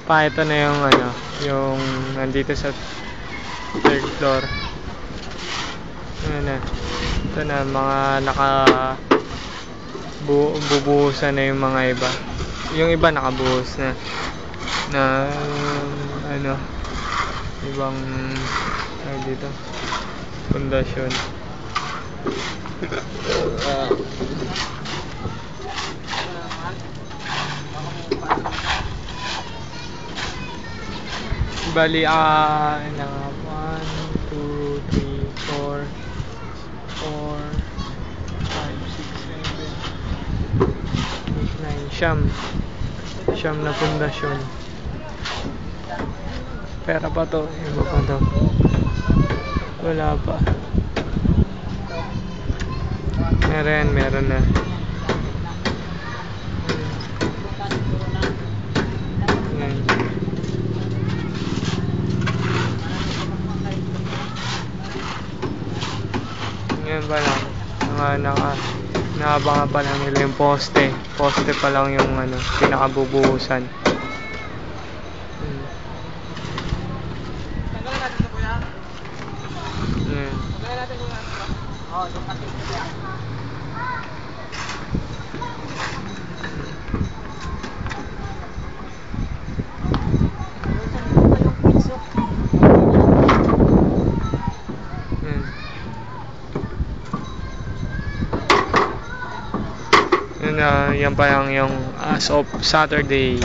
Ito na yung ano, yung nandito sa third floor. Ano na. Ito na, mga bubuhusan na yung mga iba. Yung iba nakabuhos na. Na ano, ibang dito, pundasyon. Bali, 1, 2, 3, 4, 4, 5, 6, 7, 8, 9, siyam na pundasyon. Pera pa to, iba pa to. Wala pa. Meron na. Ngayon pa lang, naabangan pa lang nila yung poste pa lang yung ano, pinakabubuhusan. Tanggalin natin ito, kuya. Tanggalin natin yung ano. Oo, yung patin ko yan. Yan pa lang yung as of Saturday.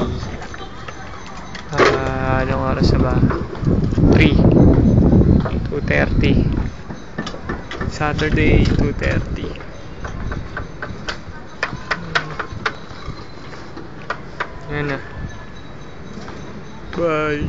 Anong oras na ba? 2:30. Saturday 2:30. Yan na. Bye.